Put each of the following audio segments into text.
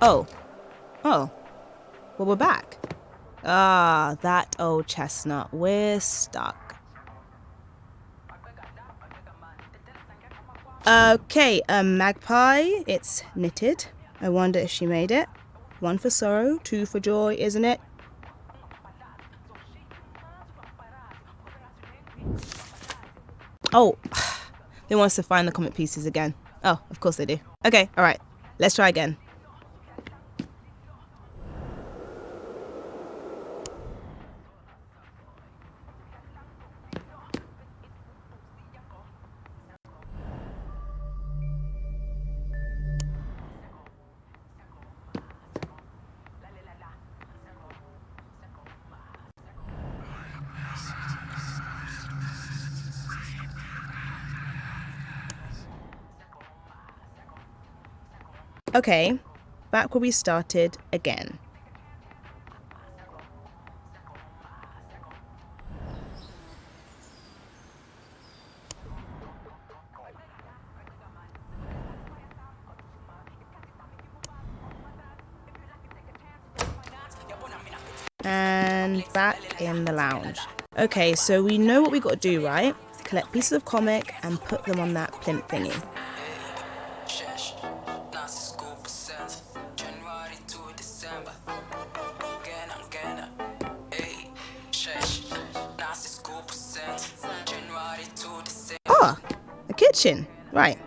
Oh. Oh. Well, we're back. Ah, that old chestnut. We're stuck. Okay, magpie. It's knitted. I wonder if she made it. 1 for sorrow, 2 for joy, isn't it? Oh, they want us to find the comic pieces again. Oh, of course they do. Okay, alright. Let's try again. Okay, back where we started again. And back in the lounge. Okay, so we know what we got to do, right? Collect pieces of comic and put them on that plinth thingy. Ah, a kitchen. Right.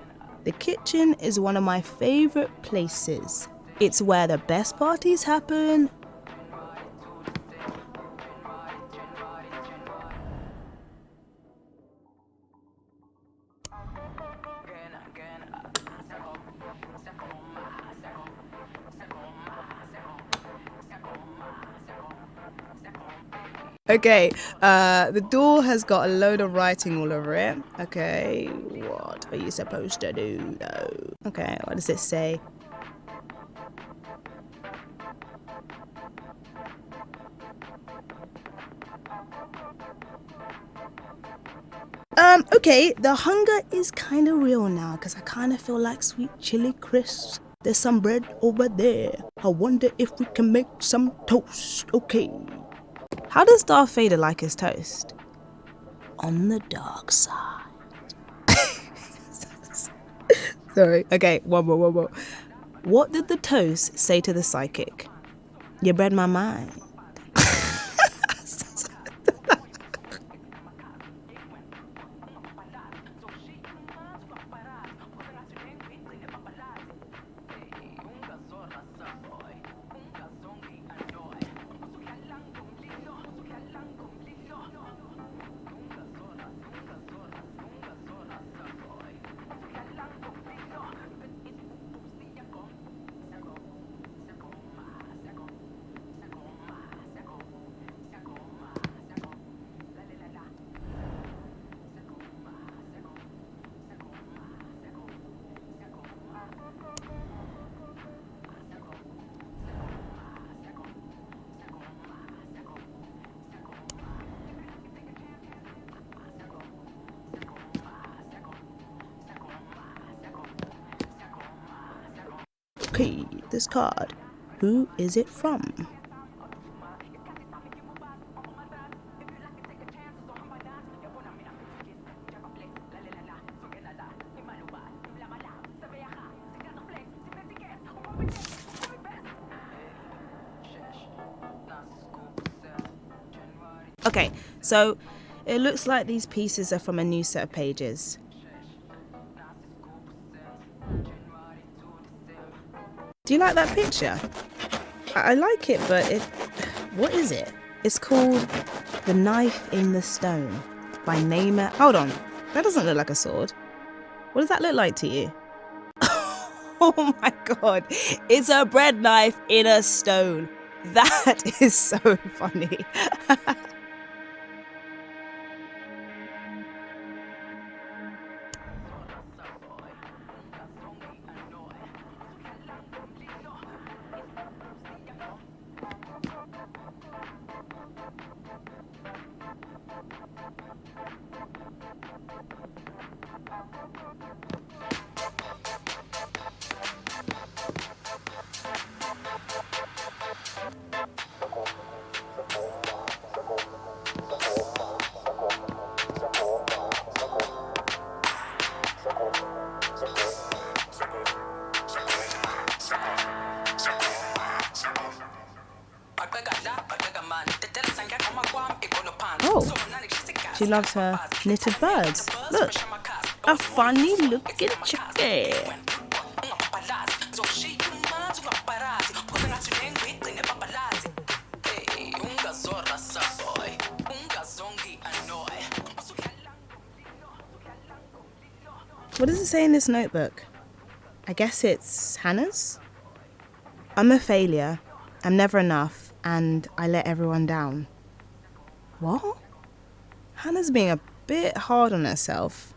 The kitchen is one of my favorite places. It's where the best parties happen. Okay, the door has got a load of writing all over it. Okay, what are you supposed to do though? Okay, what does it say? Okay, the hunger is kind of real now because I kind of feel like sweet chili crisps. There's some bread over there. I wonder if we can make some toast. Okay. How does Darth Vader like his toast? On the dark side. Sorry. Okay, one more. What did the toast say to the psychic? You read my mind. Okay, this card. Who is it from? Okay, so it looks like these pieces are from a new set of pages. Do you like that picture? I like it, but what is it? It's called The Knife in the Stone. by name it. Hold on, that doesn't look like a sword. What does that look like to you? Oh my god, it's a bread knife in a stone. That is so funny. Oh, she loves her knitted birds. Look, a funny looking chicken. What does it say in this notebook? I guess it's Hannah's? I'm a failure. I'm never enough, and I let everyone down. What? Hannah's being a bit hard on herself.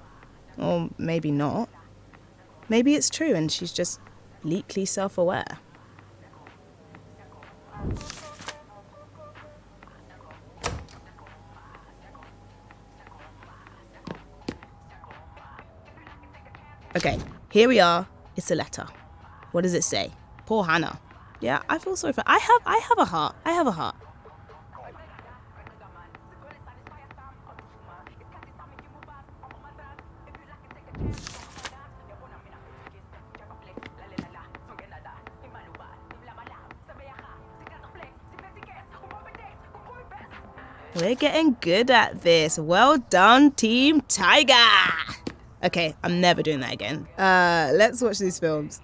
Or maybe not. Maybe it's true and she's just bleakly self-aware. Okay, here we are. It's a letter. What does it say? Poor Hana. Yeah, I feel sorry for her. I have a heart. I have a heart. We're getting good at this. Well done, Team Tiger. Okay, I'm never doing that again. Let's watch these films.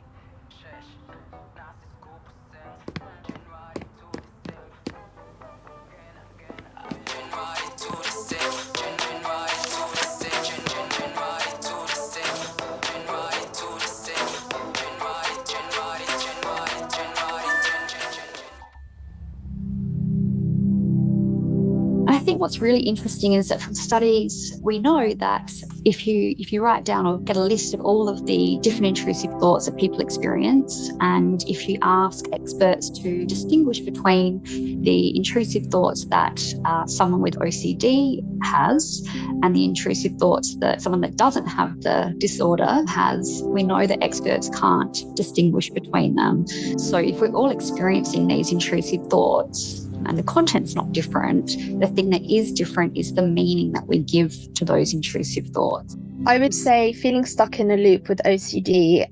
I think what's really interesting is that from studies, we know that if you write down or get a list of all of the different intrusive thoughts that people experience, and if you ask experts to distinguish between the intrusive thoughts that someone with OCD has and the intrusive thoughts that someone that doesn't have the disorder has, we know that experts can't distinguish between them. So if we're all experiencing these intrusive thoughts, and the content's not different, the thing that is different is the meaning that we give to those intrusive thoughts. I would say feeling stuck in a loop with OCD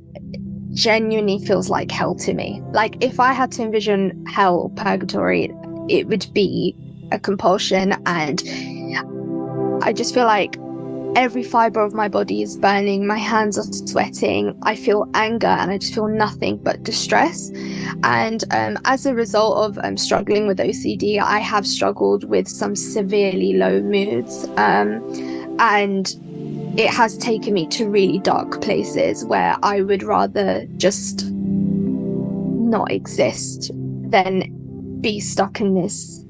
genuinely feels like hell to me. Like if I had to envision hell or purgatory, it would be a compulsion, and I just feel like every fiber of my body is burning, my hands are sweating, I feel anger, and I just feel nothing but distress. And as a result of struggling with OCD, I have struggled with some severely low moods, and it has taken me to really dark places where I would rather just not exist than be stuck in this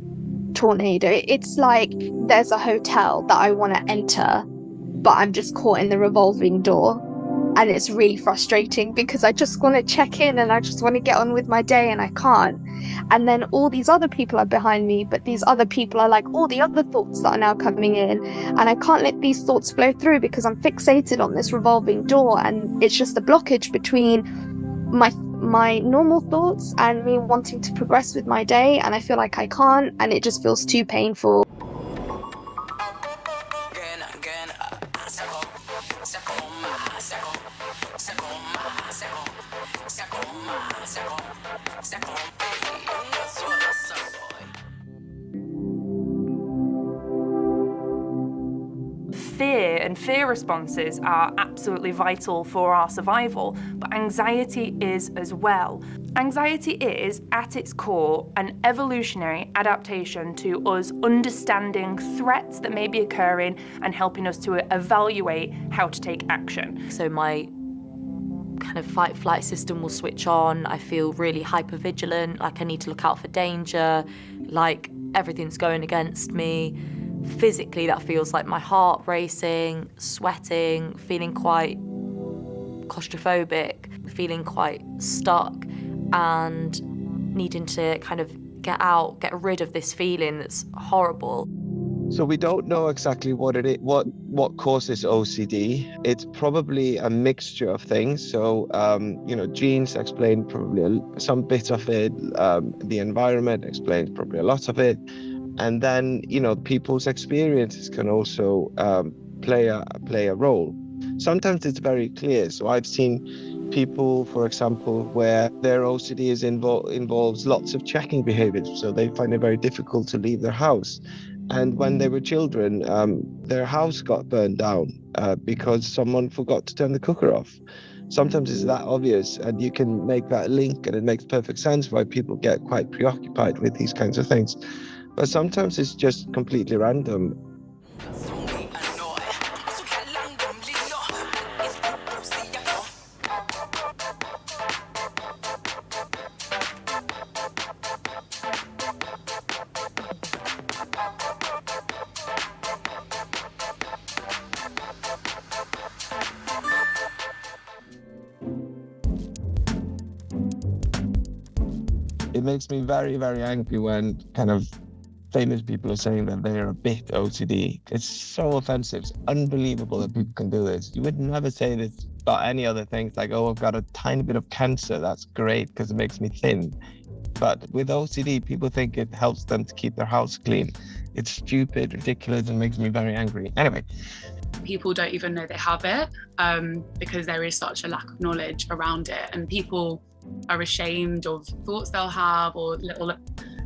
tornado. It's like there's a hotel that I want to enter, but I'm just caught in the revolving door, and it's really frustrating because I just want to check in and I just want to get on with my day, and I can't. And then all these other people are behind me, but these other people are like all the other thoughts that are now coming in, and I can't let these thoughts flow through because I'm fixated on this revolving door, and it's just a blockage between my normal thoughts and me wanting to progress with my day, and I feel like I can't, and it just feels too painful. Fear fear, and fear responses are absolutely vital for our survival, but anxiety is as well. Anxiety is, at its core, an evolutionary adaptation to us understanding threats that may be occurring and helping us to evaluate how to take action. So my kind of fight-flight system will switch on. I feel really hyper-vigilant, like I need to look out for danger, like everything's going against me. Physically, that feels like my heart racing, sweating, feeling quite claustrophobic, feeling quite stuck, and needing to kind of get rid of this feeling that's horrible. So we don't know exactly what it is, what causes OCD. It's probably a mixture of things. So, genes explain probably some bit of it. The environment explains probably a lot of it. And then, people's experiences can also play a role. Sometimes it's very clear. So I've seen people, for example, where their OCD involves lots of checking behaviors. So they find it very difficult to leave their house. And when they were children, their house got burned down because someone forgot to turn the cooker off. Sometimes it's that obvious, and you can make that link, and it makes perfect sense why people get quite preoccupied with these kinds of things. But sometimes it's just completely random. It makes me very, very angry when kind of famous people are saying that they're a bit OCD. It's so offensive. It's unbelievable that people can do this. You would never say this about any other things, like, oh, I've got a tiny bit of cancer. That's great because it makes me thin. But with OCD, people think it helps them to keep their house clean. It's stupid, ridiculous, and makes me very angry. Anyway. People don't even know they have it because there is such a lack of knowledge around it, and people are ashamed of thoughts they'll have or little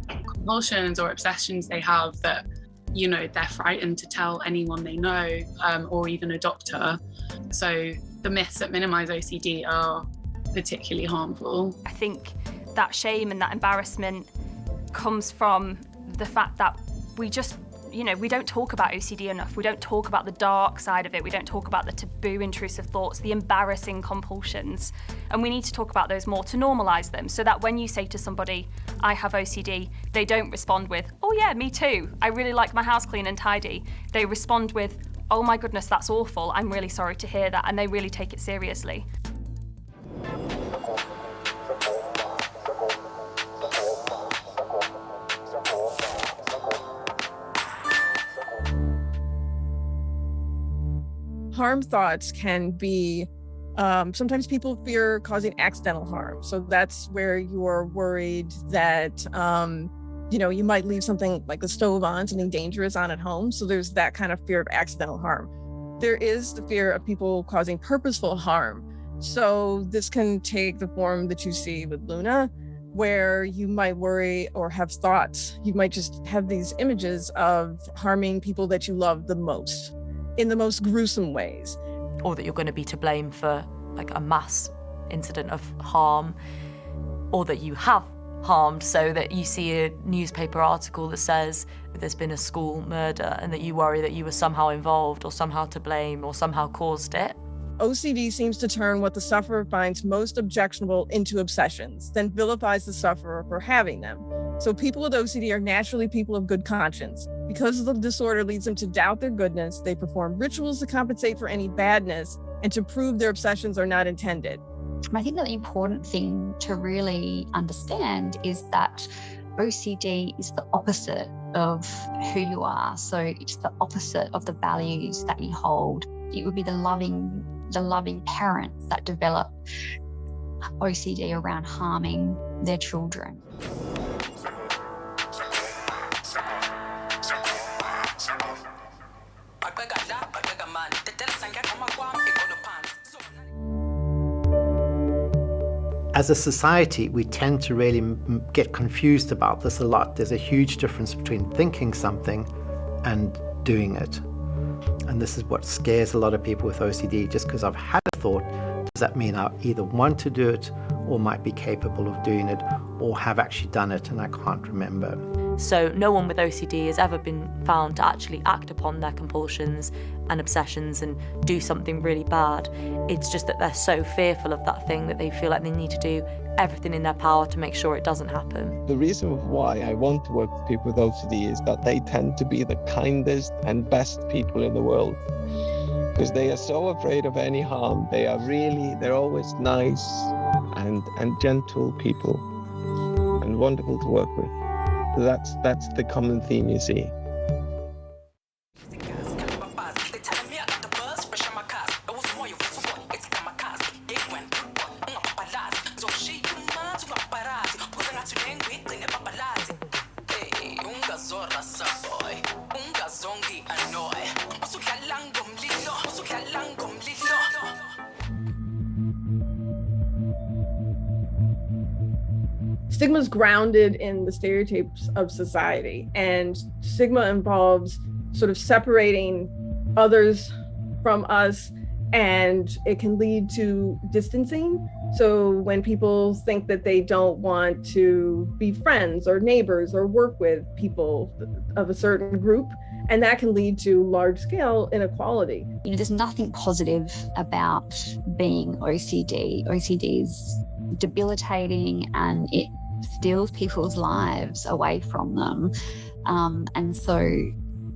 compulsions or obsessions they have that, they're frightened to tell anyone they know or even a doctor. So the myths that minimize OCD are particularly harmful. I think that shame and that embarrassment comes from the fact that we just, we don't talk about OCD enough. We don't talk about the dark side of it. We don't talk about the taboo intrusive thoughts, the embarrassing compulsions. And we need to talk about those more to normalize them, so that when you say to somebody, I have OCD, they don't respond with, oh yeah, me too. I really like my house clean and tidy. They respond with, oh my goodness, that's awful. I'm really sorry to hear that. And they really take it seriously. Harm thoughts can be, sometimes people fear causing accidental harm. So that's where you're worried that, you might leave something like the stove on, something dangerous on at home. So there's that kind of fear of accidental harm. There is the fear of people causing purposeful harm. So this can take the form that you see with Luna, where you might worry or have thoughts. You might just have these images of harming people that you love the most, in the most gruesome ways. Or that you're going to be to blame for like a mass incident of harm, or that you have harmed, so that you see a newspaper article that says there's been a school murder and that you worry that you were somehow involved or somehow to blame or somehow caused it. OCD seems to turn what the sufferer finds most objectionable into obsessions, then vilifies the sufferer for having them. So people with OCD are naturally people of good conscience. Because the disorder leads them to doubt their goodness, they perform rituals to compensate for any badness and to prove their obsessions are not intended. I think that the important thing to really understand is that OCD is the opposite of who you are. So it's the opposite of the values that you hold. It would be the loving parents that develop OCD around harming their children. As a society, we tend to really get confused about this a lot. There's a huge difference between thinking something and doing it. And this is what scares a lot of people with OCD. Just because I've had a thought, does that mean I either want to do it or might be capable of doing it or have actually done it and I can't remember? So no one with OCD has ever been found to actually act upon their compulsions and obsessions and do something really bad. It's just that they're so fearful of that thing that they feel like they need to do everything in their power to make sure it doesn't happen. The reason why I want to work with people with OCD is that they tend to be the kindest and best people in the world, because they are so afraid of any harm. They're always nice and gentle people and wonderful to work with. So that's the common theme you see. Stigma is grounded in the stereotypes of society, and stigma involves sort of separating others from us, and it can lead to distancing. So when people think that they don't want to be friends or neighbors or work with people of a certain group, and that can lead to large-scale inequality. There's nothing positive about being OCD. OCD is debilitating and it steals people's lives away from them. And so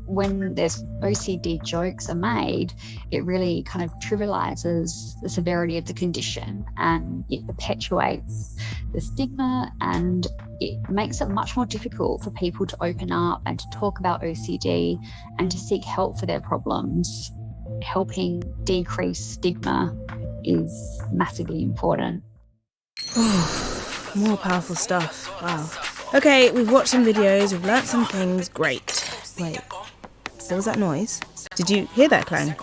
when there's OCD jokes are made, it really kind of trivializes the severity of the condition, and it perpetuates the stigma, and it makes it much more difficult for people to open up and to talk about OCD and to seek help for their problems. Helping decrease stigma is massively important. More powerful stuff. Wow. Okay, we've watched some videos, we've learnt some things. Great. Wait, what was that noise? Did you hear that clang?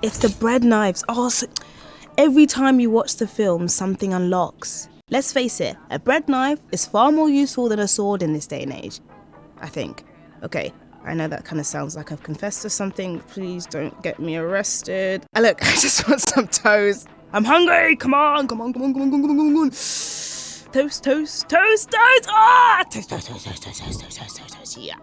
It's the bread knives. Oh, so every time you watch the film, something unlocks. Let's face it, a bread knife is far more useful than a sword in this day and age, I think. Okay, I know that kind of sounds like I've confessed to something. Please don't get me arrested. Look, I just want some toast. I'm hungry. Come on. Toast. Ah! Toast. Yeah.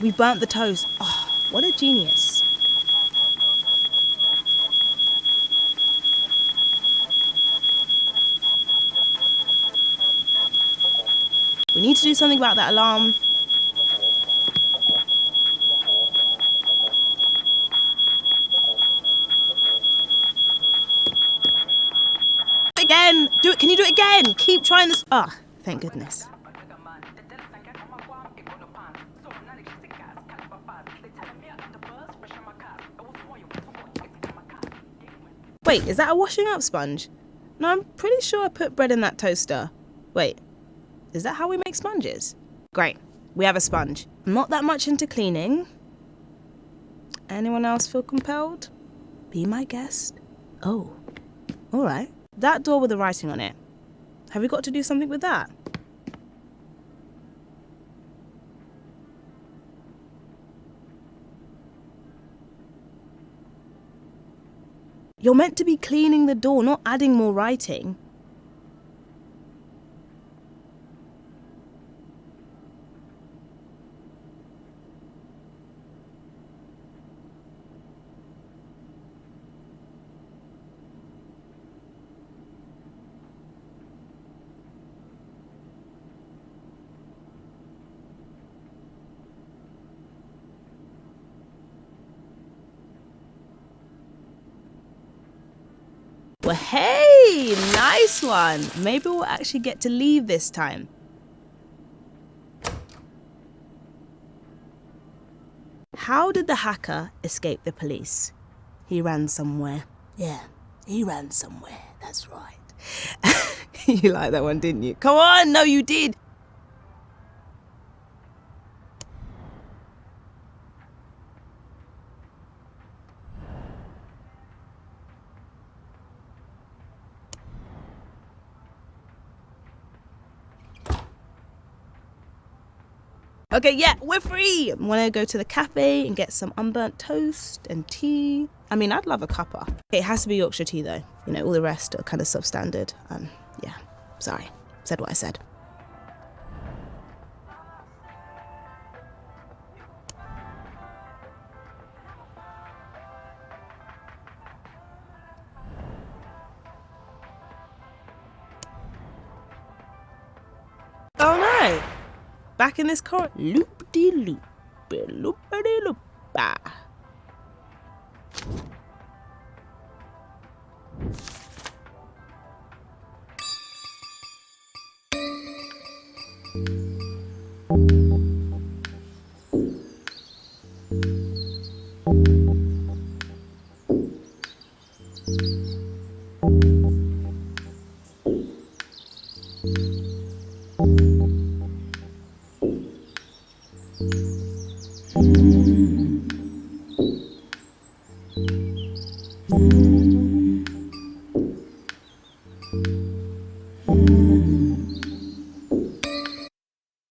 We burnt the toast. Oh, what a genius. We need to do something about that alarm. Again! Do it! Can you do it again? Keep trying this. Ah, thank goodness. Wait, is that a washing up sponge? No, I'm pretty sure I put bread in that toaster. Wait, is that how we make sponges? Great, we have a sponge. I'm not that much into cleaning. Anyone else feel compelled? Be my guest. Oh, all right. That door with the writing on it. Have we got to do something with that? You're meant to be cleaning the door, not adding more writing. Well, hey, nice one. Maybe we'll actually get to leave this time. How did the hacker escape the police? He ran somewhere. Yeah, he ran somewhere. That's right. You liked that one, didn't you? Come on, no, you did. Okay, yeah, we're free. I'm gonna go to the cafe and get some unburnt toast and tea. I mean, I'd love a cuppa. It has to be Yorkshire tea though. You know, all the rest are kind of substandard. Yeah, sorry, said what I said. Oh no! Back in this car. Loop-de-loop. Loop-de-loop-a.